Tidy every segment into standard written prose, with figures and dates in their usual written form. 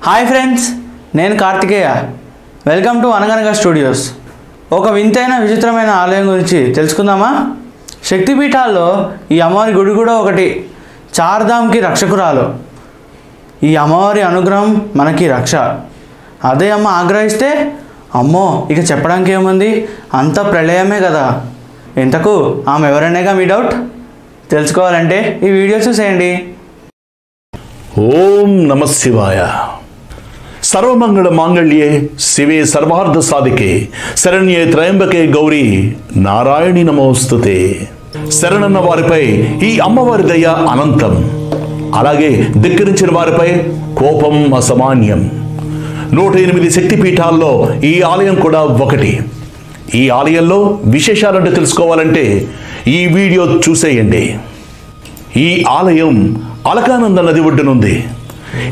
Hi friends, నేను Karthikeya. Welcome to అనగనగా studios. ఒక వింతైన విచిత్రమైన ఆలయం గురించి తెలుసుకుందామా? శక్తిపీఠాల్లో ఈ అమ్మవారి గుడి కూడా ఒకటి. చార్ధామ్కి రక్షకురాలు. ఈ అమ్మవారి అనుగ్రహం మనకి రక్ష. అదే అమ్మ ఆగ్రహిస్తే అమ్మో ఇక చెప్పడానికి ఏముంది, అంత ప్రళయమే కదా. ఇంతకు ఆమె ఎవరనేగా మీ డౌట్? తెలుసుకోవాలంటే ఈ వీడియో చూసేయండి. ఓం నమ శివాయ. సర్వమంగళ మాంగళ్యే శివే సర్వార్థ సాధికే శరణ్యే త్రయంబకే గౌరీ నారాయణి నమోస్తుతే. శరణన్న వారిపై ఈ అమ్మవారి దయ అనంతం. అలాగే ధిక్కరించిన వారిపై కోపం అసామాన్యం. 108 శక్తిపీఠాల్లో ఈ ఆలయం కూడా ఒకటి. ఈ ఆలయంలో విశేషాలంటూ తెలుసుకోవాలంటే ఈ వీడియో చూసేయండి. ఈ ఆలయం అలకానంద నది ఒడ్డునుంది.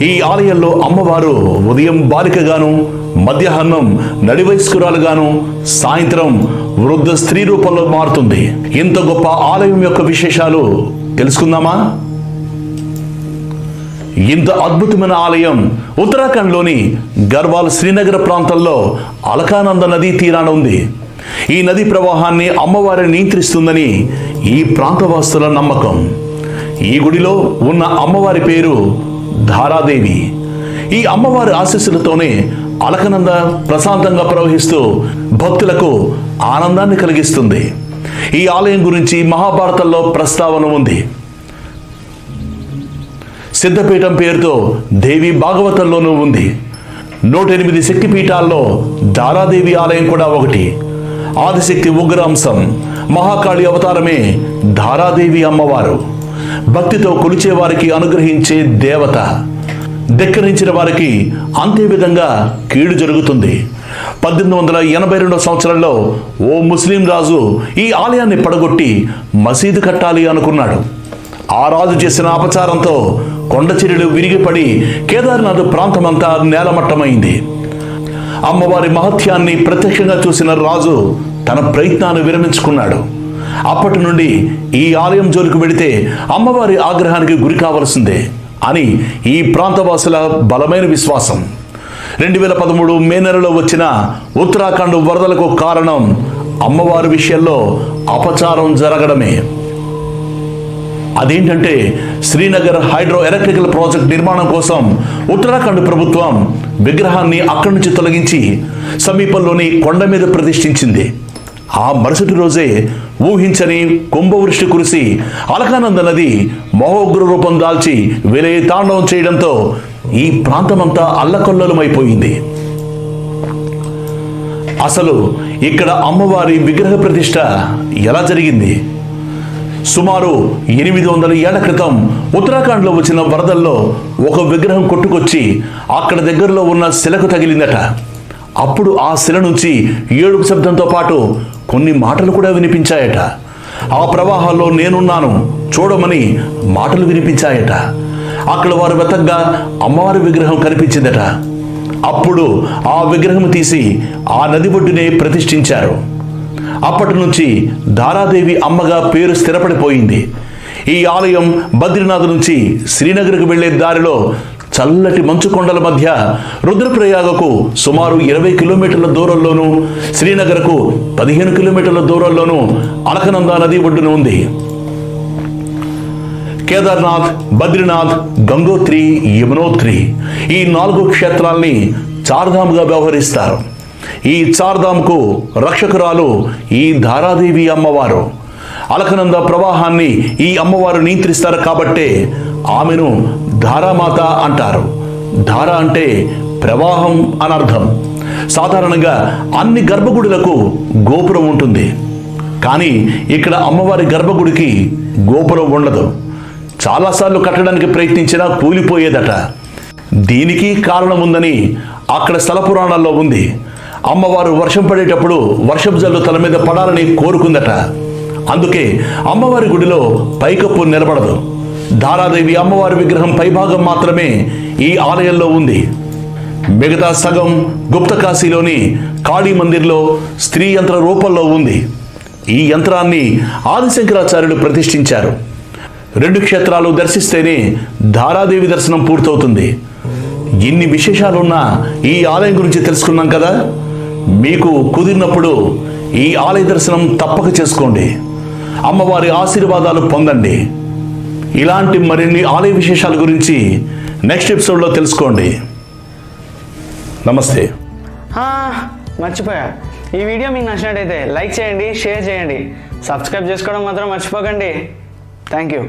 ఈ ఆలయంలో అమ్మవారు ఉదయం బాలికగాను, మధ్యాహ్నం నడివయస్కురాలుగాను, సాయంత్రం వృద్ధ స్త్రీ రూపంలో మారుతుంది. ఇంత గొప్ప ఆలయం యొక్క విశేషాలు తెలుసుకుందామా? ఇంత అద్భుతమైన ఆలయం ఉత్తరాఖండ్లోని గర్వాల్ శ్రీనగర్ ప్రాంతంలో అలకానంద నదీ తీరాన ఉంది. ఈ నదీ ప్రవాహాన్ని అమ్మవారి నియంత్రిస్తుందని ఈ ప్రాంతవాసుల నమ్మకం. ఈ గుడిలో ఉన్న అమ్మవారి పేరు ధారాదేవి. ఈ అమ్మవారి ఆశీస్సులతోనే అలకనంద ప్రశాంతంగా ప్రవహిస్తూ భక్తులకు ఆనందాన్ని కలిగిస్తుంది. ఈ ఆలయం గురించి మహాభారతంలో ప్రస్తావన ఉంది. సిద్ధపీఠం పేరుతో దేవి భాగవతంలోనూ ఉంది. 108 శక్తిపీఠాల్లో ధారాదేవి ఆలయం కూడా ఒకటి. ఆదిశక్తి ఉగ్రాంశం, మహాకాళి అవతారమే ధారాదేవి అమ్మవారు. భక్తితో కొలిచే వారికి అనుగ్రహించే దేవత. ధిక్కరించిన వారికి అంతే విధంగా కీడు జరుగుతుంది. 1882 సంవత్సరంలో ఓ ముస్లిం రాజు ఈ ఆలయాన్ని పడగొట్టి మసీదు కట్టాలి అనుకున్నాడు. ఆ రాజు చేసిన అపచారంతో కొండ చర్యలు విరిగిపడి కేదార్నాథ్ ప్రాంతమంతా నేలమట్టమైంది. అమ్మవారి మహత్యాన్ని ప్రత్యక్షంగా చూసిన రాజు తన ప్రయత్నాన్ని విరమించుకున్నాడు. అప్పటి నుండి ఈ ఆలయం జోలికి వెళితే అమ్మవారి ఆగ్రహానికి గురి కావలసిందే అని ఈ ప్రాంతవాసుల బలమైన విశ్వాసం. 2013 మే నెలలో వచ్చిన ఉత్తరాఖండ్ వరదలకు కారణం అమ్మవారి విషయంలో అపచారం జరగడమే. అదేంటంటే శ్రీనగర్ హైడ్రో ఎలక్ట్రికల్ ప్రాజెక్ట్ నిర్మాణం కోసం ఉత్తరాఖండ్ ప్రభుత్వం విగ్రహాన్ని అక్కడి నుంచి తొలగించి సమీపంలోని కొండ మీద ప్రతిష్ఠించింది. ఆ మరుసటి రోజే ఊహించని కుంభవృష్టి కురిసి అలకానంద నది మహోగ్ర రూపం దాల్చి విలయ తాండవం చేయడంతో ఈ ప్రాంతమంతా అల్లకల్లోలమైపోయింది. అసలు ఇక్కడ అమ్మవారి విగ్రహ ప్రతిష్ఠ ఎలా జరిగింది? సుమారు 800 ఏళ్ల క్రితం ఉత్తరాఖండ్లో వచ్చిన వరదల్లో ఒక విగ్రహం కొట్టుకొచ్చి అక్కడ దగ్గరలో ఉన్న శిలకు తగిలిందట. అప్పుడు ఆ శిల నుంచి ఏడుపు శబ్దంతో పాటు కొన్ని మాటలు కూడా వినిపించాయట. ఆ ప్రవాహాల్లో నేనున్నాను చూడమని మాటలు వినిపించాయట. అక్కడ వారు వెతగ్గా అమ్మవారి విగ్రహం కనిపించిందట. అప్పుడు ఆ విగ్రహం తీసి ఆ నది ఒడ్డునే ప్రతిష్ఠించారు. అప్పటి నుంచి ధారాదేవి అమ్మగా పేరు స్థిరపడిపోయింది. ఈ ఆలయం బద్రీనాథ్ నుంచి శ్రీనగర్కు వెళ్లే దారిలో చల్లటి మంచు కొండల మధ్య, రుద్రప్రయాగకు సుమారు 20 కిలోమీటర్ల దూరంలోనూ, శ్రీనగర్కు 15 కిలోమీటర్ల దూరంలోనూ అలకనంద నది ఒడ్డున ఉంది. కేదార్నాథ్, బద్రీనాథ్, గంగోత్రి, యమునోత్రి ఈ 4 క్షేత్రాల్ని చార్ధామ్గా వ్యవహరిస్తారు. ఈ చార్ధామ్కు రక్షకురాలు ఈ ధారాదేవి అమ్మవారు. అలకనంద ప్రవాహాన్ని ఈ అమ్మవారు నియంత్రిస్తారు కాబట్టే ఆమెను ధారామాత అంటారు. ధార అంటే ప్రవాహం అనర్థం. సాధారణంగా అన్ని గర్భగుడులకు గోపురం ఉంటుంది. కానీ ఇక్కడ అమ్మవారి గర్భగుడికి గోపురం ఉండదు. చాలాసార్లు కట్టడానికి ప్రయత్నించినా కూలిపోయేదట. దీనికి కారణం ఉందని అక్కడ స్థల పురాణాల్లో ఉంది. అమ్మవారు వర్షం పడేటప్పుడు వర్షపు జల్లు తల మీద పడాలని కోరుకుందట. అందుకే అమ్మవారి గుడిలో పైకప్పు నిలబడదు. ధారాదేవి అమ్మవారి విగ్రహం పైభాగం మాత్రమే ఈ ఆలయంలో ఉంది. మిగతా సగం గుప్తకాశీలోని కాళీ మందిర్లో స్త్రీ యంత్ర రూపంలో ఉంది. ఈ యంత్రాన్ని ఆదిశంకరాచార్యులు ప్రతిష్ఠించారు. 2 క్షేత్రాలు దర్శిస్తేనే ధారాదేవి దర్శనం పూర్తవుతుంది. ఇన్ని విశేషాలున్న ఈ ఆలయం గురించి తెలుసుకున్నాం కదా. మీకు కుదిరినప్పుడు ఈ ఆలయ దర్శనం తప్పక చేసుకోండి. అమ్మవారి ఆశీర్వాదాలు పొందండి. ఇలాంటి మరిన్ని ఆలయ విశేషాల గురించి నెక్స్ట్ ఎపిసోడ్లో తెలుసుకోండి. నమస్తే. మర్చిపోయా, ఈ వీడియో మీకు నచ్చినట్టయితే లైక్ చేయండి, షేర్ చేయండి, సబ్స్క్రైబ్ చేసుకోవడం మాత్రం మర్చిపోకండి. Thank you.